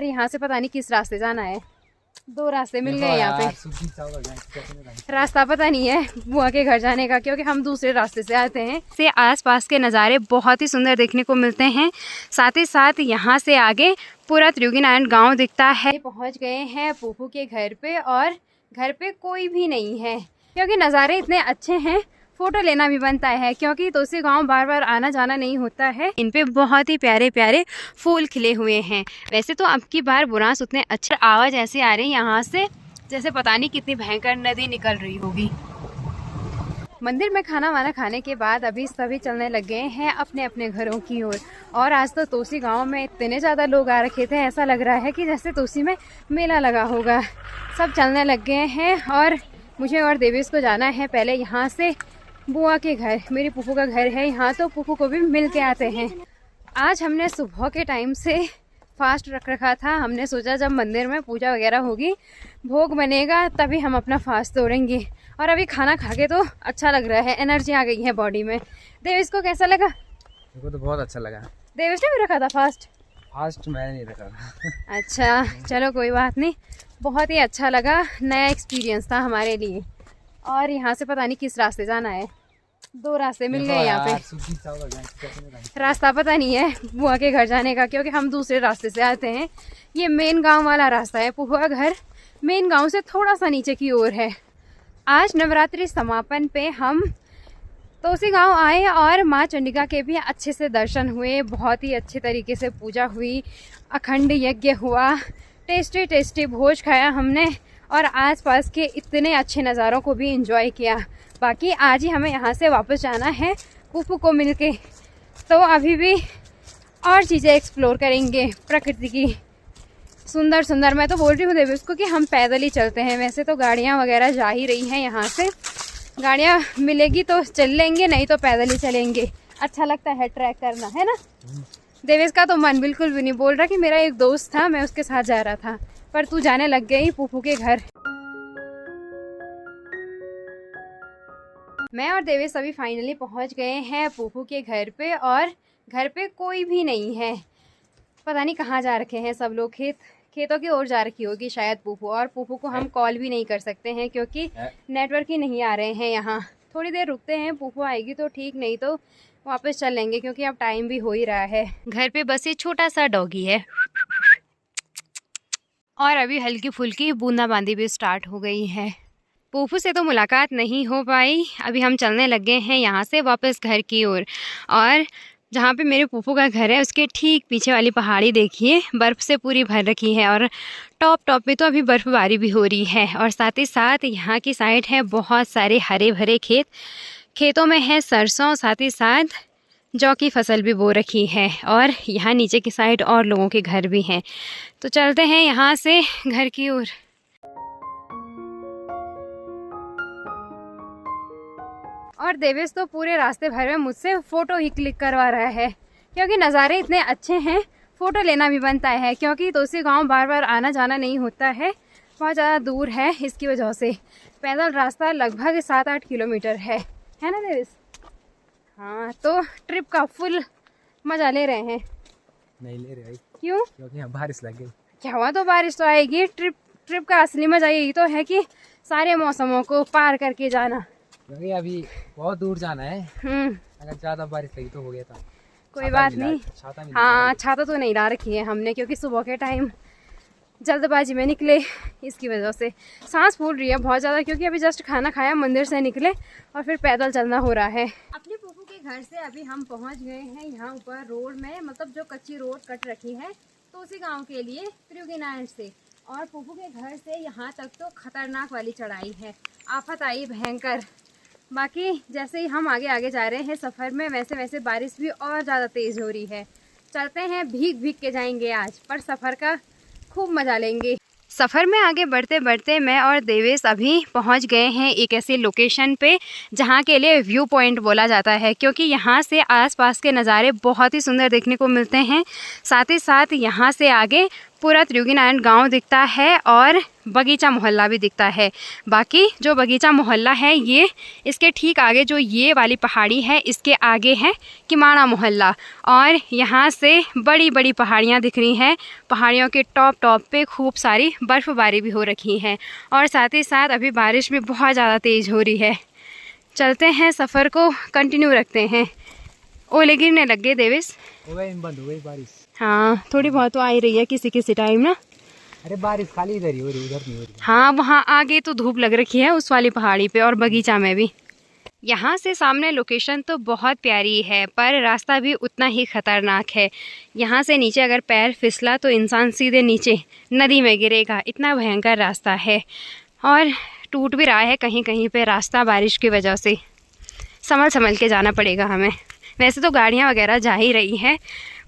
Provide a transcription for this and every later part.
और यहाँ से पता नहीं किस रास्ते जाना है। दो रास्ते मिल गए यहाँ पे। रास्ता पता नहीं है बुआ के घर जाने का, क्योंकि हम दूसरे रास्ते से आते हैं। से आसपास के नज़ारे बहुत ही सुंदर देखने को मिलते हैं। साथ ही साथ यहाँ से आगे पूरा त्रियुगीनारायण गांव दिखता है। पहुँच गए हैं फूफू के घर पे और घर पे कोई भी नहीं है, क्योंकि नज़ारे इतने अच्छे हैं, फोटो लेना भी बनता है, क्योंकि तोसी गांव बार बार आना जाना नहीं होता है। इन पे बहुत ही प्यारे प्यारे फूल खिले हुए हैं। वैसे तो अब की बार बुरांस उतने अच्छे आवाज़ ऐसे आ रही है यहाँ से जैसे पता नहीं कितनी भयंकर नदी निकल रही होगी। मंदिर में खाना वाना खाने के बाद अभी सभी चलने लग गए हैं अपने अपने घरों की ओर। और आज तो तोसी गांव में इतने ज़्यादा लोग आ रखे थे, ऐसा लग रहा है कि जैसे तोसी में मेला लगा होगा। सब चलने लग गए हैं और मुझे और देवेश को जाना है पहले यहाँ से बुआ के घर। मेरी फूफू का घर है यहाँ, तो फूफू को भी मिल के आते हैं। आज हमने सुबह के टाइम से फास्ट रख रखा था। हमने सोचा जब मंदिर में पूजा वगैरह होगी, भोग बनेगा, तभी हम अपना फास्ट तोड़ेंगे। और अभी खाना खा के तो अच्छा लग रहा है, एनर्जी आ गई है बॉडी में। देवेश को कैसा लगा? मेरे को तो बहुत अच्छा लगा। देवेश ने भी रखा था फास्ट? फास्ट मैंने नहीं रखा। अच्छा चलो कोई बात नहीं, बहुत ही अच्छा लगा, नया एक्सपीरियंस था हमारे लिए। और यहाँ से पता नहीं किस रास्ते जाना है। दो रास्ते मिल गए यहाँ पे। रास्ता पता नहीं है बुआ के घर जाने का, क्योंकि हम दूसरे रास्ते से आते हैं। ये मेन गांव वाला रास्ता है। फूफा का घर मेन गांव से थोड़ा सा नीचे की ओर है। आज नवरात्रि समापन पे हम तोसी गांव आए और माँ चंडिका के भी अच्छे से दर्शन हुए। बहुत ही अच्छे तरीके से पूजा हुई, अखंड यज्ञ हुआ, टेस्टी टेस्टी भोज खाया हमने और आसपास के इतने अच्छे नज़ारों को भी एंजॉय किया। बाकी आज ही हमें यहाँ से वापस जाना है फूफू को मिलके, तो अभी भी और चीज़ें एक्सप्लोर करेंगे प्रकृति की। सुंदर सुंदर, मैं तो बोल रही हूँ देवी उसको कि हम पैदल ही चलते हैं। वैसे तो गाड़ियाँ वगैरह जा ही रही हैं यहाँ से, गाड़ियाँ मिलेगी तो चल लेंगे, नहीं तो पैदल ही चलेंगे। अच्छा लगता है ट्रैक करना, है ना? देवेश का तो मन बिल्कुल भी नहीं बोल रहा कि मेरा एक दोस्त था, मैं उसके साथ जा रहा था, पर तू जाने लग गई फूफू के घर। मैं और देवेश अभी फाइनली पहुंच गए हैं फूफू के घर पे और घर पे कोई भी नहीं है। पता नहीं कहाँ जा रखे हैं सब लोग, खेतों की ओर जा रखी होगी शायद फूफू। और फूफू को हम कॉल भी नहीं कर सकते हैं क्योंकि नेटवर्क ही नहीं आ रहे हैं यहाँ। थोड़ी देर रुकते हैं, फूफू आएगी तो ठीक, नहीं तो वापस चल लेंगे क्योंकि अब टाइम भी हो ही रहा है। घर पे बस ये छोटा सा डॉगी है और अभी हल्की फुल्की बूंदाबांदी भी स्टार्ट हो गई है। फूफू से तो मुलाकात नहीं हो पाई। अभी हम चलने लग गए हैं यहाँ से वापस घर की ओर। और जहाँ पे मेरे फूफू का घर है उसके ठीक पीछे वाली पहाड़ी देखिए, बर्फ़ से पूरी भर रखी है और टॉप पे तो अभी बर्फ़बारी भी हो रही है। और साथ ही साथ यहाँ की साइड है बहुत सारे हरे भरे खेतों में है सरसों, साथ ही साथ जौ की फसल भी बो रखी है। और यहाँ नीचे की साइड और लोगों के घर भी हैं। तो चलते हैं यहाँ से घर की ओर। और देवेश तो पूरे रास्ते भर में मुझसे फ़ोटो ही क्लिक करवा रहा है, क्योंकि नज़ारे इतने अच्छे हैं, फ़ोटो लेना भी बनता है। क्योंकि तोसी गांव बार बार आना जाना नहीं होता है, बहुत ज़्यादा दूर है, इसकी वजह से पैदल रास्ता लगभग 7-8 किलोमीटर है ना देवेश? हाँ, तो ट्रिप का फुल मज़ा ले रहे हैं। नहीं ले रहे भाई। क्यों? क्योंकि यहाँ बारिश लग गई। क्या हुआ, तो बारिश तो आएगी। ट्रिप का असली मज़ा यही तो है कि सारे मौसमों को पार करके जाना। क्योंकि अभी बहुत दूर जाना है, अगर ज़्यादा बारिश लगी तो हो गया था। कोई बात नहीं। हाँ, छाता तो नहीं ला रखी है हमने, क्योंकि सुबह के टाइम जल्दबाजी में निकले, इसकी वजह से सांस फूल रही है बहुत ज़्यादा। क्योंकि अभी जस्ट खाना खाया, मंदिर से निकले और फिर पैदल चलना हो रहा है। अपने फूफू के घर से अभी हम पहुंच गए हैं यहाँ ऊपर रोड में, मतलब जो कच्ची रोड कट रखी है तोसी गांव के लिए त्रियुगीनारायण से। और फूफू के घर से यहाँ तक तो खतरनाक वाली चढ़ाई है, आफत आई भयंकर। बाकी जैसे ही हम आगे जा रहे हैं सफ़र में, वैसे वैसे बारिश भी और ज़्यादा तेज़ हो रही है। चलते हैं, भीग के जाएंगे आज, पर सफ़र का खूब मज़ा लेंगे। सफ़र में आगे बढ़ते बढ़ते मैं और देवेश अभी पहुंच गए हैं एक ऐसी लोकेशन पे जहां के लिए व्यू पॉइंट बोला जाता है, क्योंकि यहां से आसपास के नज़ारे बहुत ही सुंदर देखने को मिलते हैं। साथ ही साथ यहां से आगे पूरा त्रियोगी नारायण गांव दिखता है और बगीचा मोहल्ला भी दिखता है। बाकी जो बगीचा मोहल्ला है ये इसके ठीक आगे जो ये वाली पहाड़ी है इसके आगे है किमाड़ा मोहल्ला, और यहाँ से बड़ी बड़ी पहाड़ियाँ दिख रही हैं। पहाड़ियों के टॉप पे खूब सारी बर्फ़बारी भी हो रखी है और साथ ही साथ अभी बारिश भी बहुत ज़्यादा तेज़ हो रही है। चलते हैं, सफ़र को कंटिन्यू रखते हैं। ओले गिरने लग गए देवेश। बंद हो गई बारिश। हाँ थोड़ी बहुत तो आ ही रही है किसी किसी टाइम ना। अरे बारिश खाली इधर ही हो रही, उधर नहीं हो रही। हाँ वहाँ आगे तो धूप लग रखी है उस वाली पहाड़ी पे और बगीचा में भी। यहाँ से सामने लोकेशन तो बहुत प्यारी है पर रास्ता भी उतना ही खतरनाक है। यहाँ से नीचे अगर पैर फिसला तो इंसान सीधे नीचे नदी में गिरेगा, इतना भयंकर रास्ता है। और टूट भी रहा है कहीं कहीं पे रास्ता बारिश की वजह से। संभल के जाना पड़ेगा हमें। वैसे तो गाड़ियाँ वगैरह जा ही रही हैं,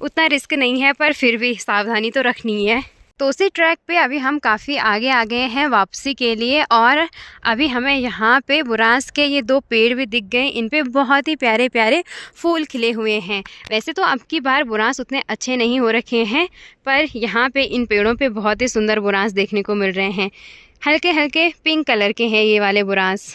उतना रिस्क नहीं है, पर फिर भी सावधानी तो रखनी है। तो उसी ट्रैक पे अभी हम काफ़ी आगे आ गए हैं वापसी के लिए, और अभी हमें यहाँ पे बुरांस के ये 2 पेड़ भी दिख गए। इन पे बहुत ही प्यारे प्यारे फूल खिले हुए हैं। वैसे तो अब की बार बुरांस उतने अच्छे नहीं हो रखे हैं, पर यहाँ पे इन पेड़ों पे बहुत ही सुंदर बुरांस देखने को मिल रहे हैं। हल्के हल्के पिंक कलर के हैं ये वाले बुरांस।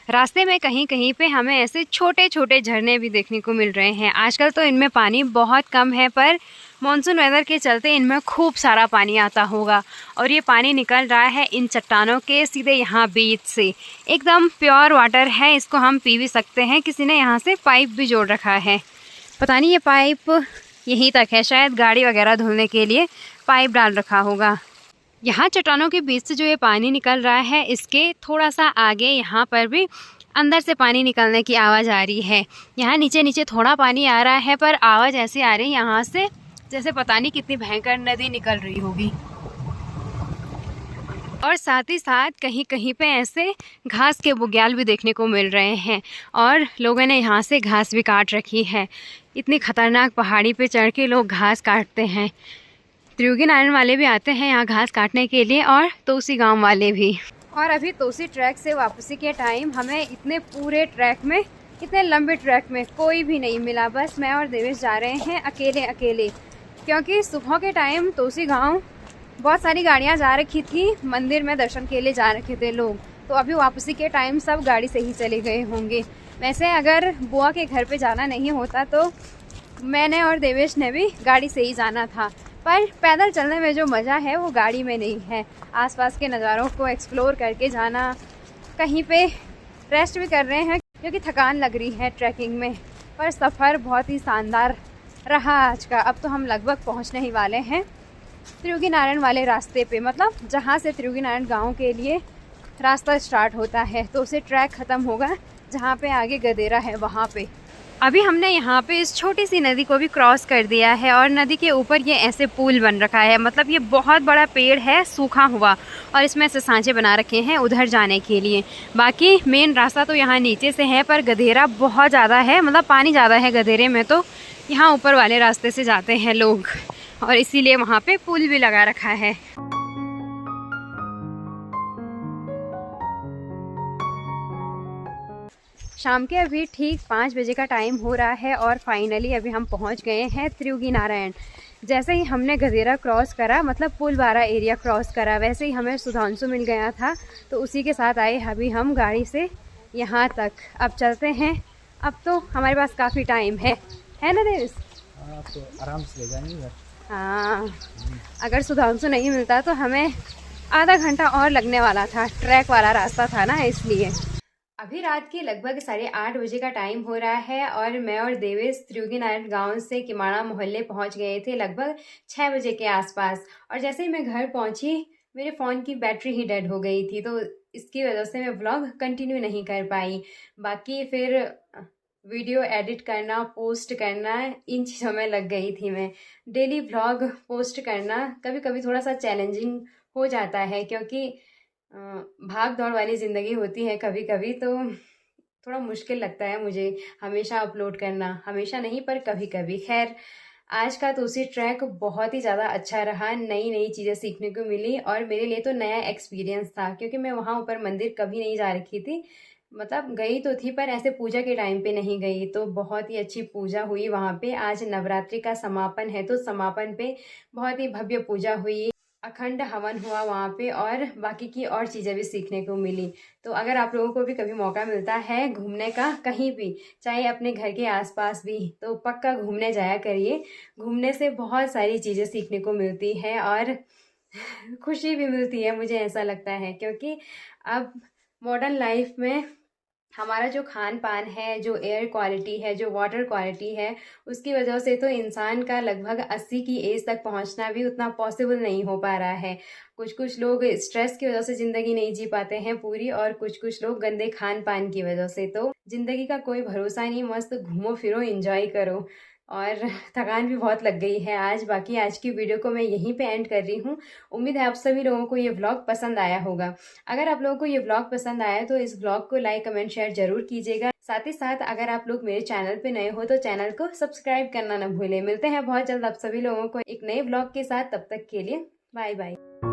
रास्ते में कहीं कहीं पे हमें ऐसे छोटे छोटे झरने भी देखने को मिल रहे हैं। आजकल तो इनमें पानी बहुत कम है, पर मॉनसून वेदर के चलते इनमें खूब सारा पानी आता होगा। और ये पानी निकल रहा है इन चट्टानों के सीधे यहाँ बीच से। एकदम प्योर वाटर है, इसको हम पी भी सकते हैं। किसी ने यहाँ से पाइप भी जोड़ रखा है, पता नहीं ये पाइप यहीं तक है, शायद गाड़ी वगैरह धुलने के लिए पाइप डाल रखा होगा। यहाँ चट्टानों के बीच से जो ये पानी निकल रहा है, इसके थोड़ा सा आगे यहाँ पर भी अंदर से पानी निकलने की आवाज़ आ रही है। यहाँ नीचे नीचे थोड़ा पानी आ रहा है, पर आवाज़ ऐसी आ रही है यहाँ से जैसे पता नहीं कितनी भयंकर नदी निकल रही होगी। और साथ ही साथ कहीं कहीं पे ऐसे घास के बुग्याल भी देखने को मिल रहे हैं, और लोगों ने यहाँ से घास भी काट रखी है। इतनी खतरनाक पहाड़ी पे चढ़ के लोग घास काटते हैं। त्रियोगी नारायण वाले भी आते हैं यहाँ घास काटने के लिए, और तोसी गांव वाले भी। और अभी तोसी ट्रैक से वापसी के टाइम हमें इतने पूरे ट्रैक में, इतने लंबे ट्रैक में कोई भी नहीं मिला। बस मैं और देवेश जा रहे हैं अकेले अकेले, क्योंकि सुबह के टाइम तोसी गांव बहुत सारी गाड़ियाँ जा रखी थी, मंदिर में दर्शन के लिए जा रखे थे लोग। तो अभी वापसी के टाइम सब गाड़ी से ही चले गए होंगे। वैसे अगर बुआ के घर पे जाना नहीं होता तो मैंने और देवेश ने भी गाड़ी से ही जाना था, पर पैदल चलने में जो मज़ा है वो गाड़ी में नहीं है। आसपास के नज़ारों को एक्सप्लोर करके जाना, कहीं पे रेस्ट भी कर रहे हैं क्योंकि थकान लग रही है ट्रैकिंग में। पर सफ़र बहुत ही शानदार रहा आज का। अब तो हम लगभग पहुंचने ही वाले हैं त्रियोगी नारायण वाले रास्ते पे, मतलब जहाँ से त्रियोगी नारायण गाँव के लिए रास्ता स्टार्ट होता है। तो उसे ट्रैक ख़त्म होगा जहाँ पे आगे गदेरा है वहाँ पे। अभी हमने यहाँ पे इस छोटी सी नदी को भी क्रॉस कर दिया है, और नदी के ऊपर ये ऐसे पुल बन रखा है। मतलब ये बहुत बड़ा पेड़ है सूखा हुआ, और इसमें से सांचे बना रखे हैं उधर जाने के लिए। बाकी मेन रास्ता तो यहाँ नीचे से है, पर गधेरा बहुत ज़्यादा है, मतलब पानी ज़्यादा है गधेरे में, तो यहाँ ऊपर वाले रास्ते से जाते हैं लोग, और इसीलिए वहाँ पे पुल भी लगा रखा है। शाम के अभी ठीक 5 बजे का टाइम हो रहा है, और फाइनली अभी हम पहुंच गए हैं त्रियोगी नारायण। जैसे ही हमने गधेरा क्रॉस करा, मतलब पुल बारा एरिया क्रॉस करा, वैसे ही हमें सुधांशु मिल गया था, तो उसी के साथ आए अभी हम गाड़ी से यहाँ तक। अब चलते हैं, अब तो हमारे पास काफ़ी टाइम है ना देवेश? तो आराम से ले जाएंगे। हाँ, अगर सुधांशु नहीं मिलता तो हमें आधा घंटा और लगने वाला था, ट्रैक वाला रास्ता था ना, इसलिए। अभी रात के लगभग 8:30 बजे का टाइम हो रहा है, और मैं और देवेश त्रियोगी नारायण गांव से किमाड़ा मोहल्ले पहुंच गए थे लगभग 6 बजे के आसपास। और जैसे ही मैं घर पहुंची, मेरे फ़ोन की बैटरी ही डेड हो गई थी, तो इसकी वजह से मैं व्लॉग कंटिन्यू नहीं कर पाई। बाकी फिर वीडियो एडिट करना, पोस्ट करना, इन चीज़ों में लग गई थी मैं। डेली व्लॉग पोस्ट करना कभी कभी थोड़ा सा चैलेंजिंग हो जाता है, क्योंकि भाग दौड़ वाली ज़िंदगी होती है कभी कभी, तो थोड़ा मुश्किल लगता है मुझे हमेशा अपलोड करना। हमेशा नहीं, पर कभी कभी। खैर, आज का तोसी ट्रैक बहुत ही ज़्यादा अच्छा रहा। नई नई चीज़ें सीखने को मिली, और मेरे लिए तो नया एक्सपीरियंस था, क्योंकि मैं वहाँ ऊपर मंदिर कभी नहीं जा रखी थी। मतलब गई तो थी पर ऐसे पूजा के टाइम पे नहीं गई। तो बहुत ही अच्छी पूजा हुई वहाँ पे। आज नवरात्रि का समापन है तो समापन पे बहुत ही भव्य पूजा हुई, अखंड हवन हुआ वहाँ पे, और बाकी की और चीज़ें भी सीखने को मिली। तो अगर आप लोगों को भी कभी मौका मिलता है घूमने का कहीं भी, चाहे अपने घर के आसपास भी, तो पक्का घूमने जाया करिए। घूमने से बहुत सारी चीज़ें सीखने को मिलती है और खुशी भी मिलती है, मुझे ऐसा लगता है। क्योंकि अब मॉडर्न लाइफ में हमारा जो खान पान है, जो एयर क्वालिटी है, जो वाटर क्वालिटी है, उसकी वजह से तो इंसान का लगभग 80 की एज तक पहुंचना भी उतना पॉसिबल नहीं हो पा रहा है। कुछ कुछ लोग स्ट्रेस की वजह से ज़िंदगी नहीं जी पाते हैं पूरी, और कुछ कुछ लोग गंदे खान पान की वजह से। तो ज़िंदगी का कोई भरोसा नहीं, मस्त घूमो फिरो, एंजॉय करो। और थकान भी बहुत लग गई है आज। बाकी आज की वीडियो को मैं यहीं पे एंड कर रही हूँ। उम्मीद है आप सभी लोगों को ये व्लॉग पसंद आया होगा। अगर आप लोगों को ये व्लॉग पसंद आया तो इस व्लॉग को लाइक कमेंट शेयर जरूर कीजिएगा। साथ ही साथ अगर आप लोग मेरे चैनल पे नए हो तो चैनल को सब्सक्राइब करना न भूलें। मिलते हैं बहुत जल्द आप सभी लोगों को एक नए व्लॉग के साथ। तब तक के लिए बाय बाय।